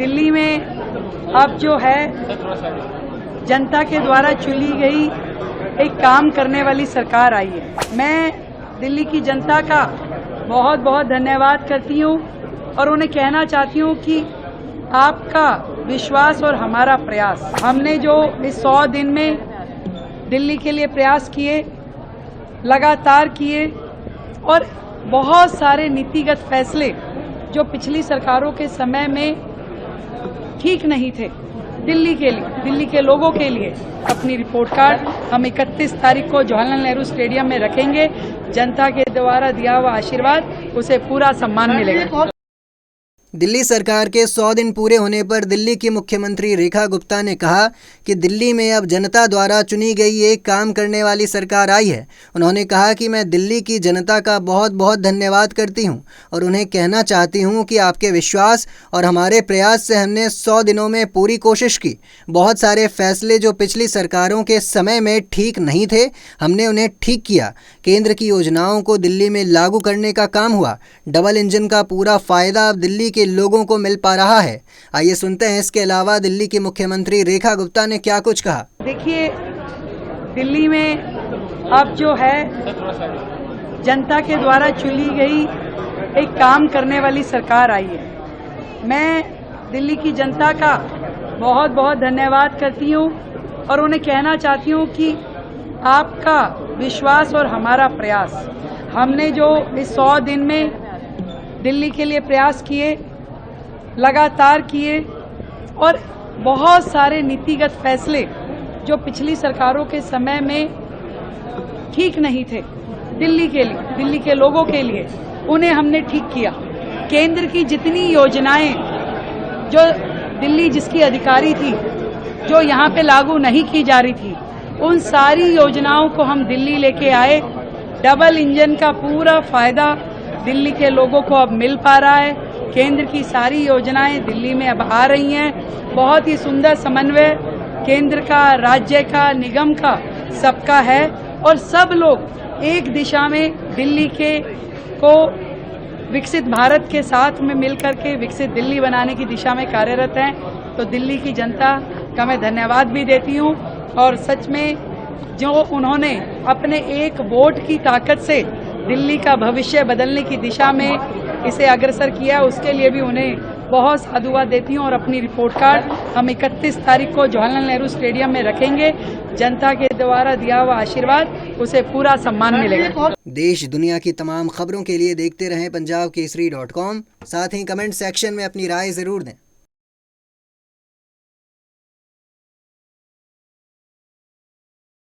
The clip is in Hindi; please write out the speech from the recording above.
दिल्ली में अब जो है जनता के द्वारा चुनी गई एक काम करने वाली सरकार आई है। मैं दिल्ली की जनता का बहुत बहुत धन्यवाद करती हूँ और उन्हें कहना चाहती हूँ कि आपका विश्वास और हमारा प्रयास, हमने जो इस 100 दिन में दिल्ली के लिए प्रयास किए, लगातार किए और बहुत सारे नीतिगत फैसले जो पिछली सरकारों के समय में ठीक नहीं थे, दिल्ली के लिए, दिल्ली के लोगों के लिए। अपनी रिपोर्ट कार्ड हम 31 तारीख को जवाहरलाल नेहरू स्टेडियम में रखेंगे। जनता के द्वारा दिया हुआ आशीर्वाद, उसे पूरा सम्मान मिलेगा। दिल्ली सरकार के 100 दिन पूरे होने पर दिल्ली की मुख्यमंत्री रेखा गुप्ता ने कहा कि दिल्ली में अब जनता द्वारा चुनी गई एक काम करने वाली सरकार आई है। उन्होंने कहा कि मैं दिल्ली की जनता का बहुत बहुत धन्यवाद करती हूं और उन्हें कहना चाहती हूं कि आपके विश्वास और हमारे प्रयास से हमने 100 दिनों में पूरी कोशिश की। बहुत सारे फैसले जो पिछली सरकारों के समय में ठीक नहीं थे, हमने उन्हें ठीक किया। केंद्र की योजनाओं को दिल्ली में लागू करने का काम हुआ। डबल इंजन का पूरा फ़ायदा अब दिल्ली के लोगों को मिल पा रहा है। आइए सुनते हैं इसके अलावा दिल्ली की मुख्यमंत्री रेखा गुप्ता ने क्या कुछ कहा। देखिए, दिल्ली में अब जो है जनता के द्वारा चुनी गई एक काम करने वाली सरकार आई है। मैं दिल्ली की जनता का बहुत बहुत धन्यवाद करती हूँ और उन्हें कहना चाहती हूँ कि आपका विश्वास और हमारा प्रयास, हमने जो इस 100 दिन में दिल्ली के लिए प्रयास किए, लगातार किए और बहुत सारे नीतिगत फैसले जो पिछली सरकारों के समय में ठीक नहीं थे, दिल्ली के लिए, दिल्ली के लोगों के लिए, उन्हें हमने ठीक किया। केंद्र की जितनी योजनाएं जो दिल्ली जिसकी अधिकारी थी, जो यहाँ पे लागू नहीं की जा रही थी, उन सारी योजनाओं को हम दिल्ली लेके आए। डबल इंजन का पूरा फायदा दिल्ली के लोगों को अब मिल पा रहा है। केंद्र की सारी योजनाएं दिल्ली में अब आ रही हैं। बहुत ही सुंदर समन्वय केंद्र का, राज्य का, निगम का, सबका है और सब लोग एक दिशा में दिल्ली के को विकसित भारत के साथ में मिलकर के विकसित दिल्ली बनाने की दिशा में कार्यरत हैं। तो दिल्ली की जनता का मैं धन्यवाद भी देती हूँ और सच में जो उन्होंने अपने एक वोट की ताकत से दिल्ली का भविष्य बदलने की दिशा में इसे अग्रसर किया, उसके लिए भी उन्हें बहुत साधुवाद देती हूँ और अपनी रिपोर्ट कार्ड हम 31 तारीख को जवाहरलाल नेहरू स्टेडियम में रखेंगे। जनता के द्वारा दिया हुआ आशीर्वाद, उसे पूरा सम्मान मिलेगा। देश दुनिया की तमाम खबरों के लिए देखते रहें punjabkesari.com। साथ ही कमेंट सेक्शन में अपनी राय ज़रूर दें।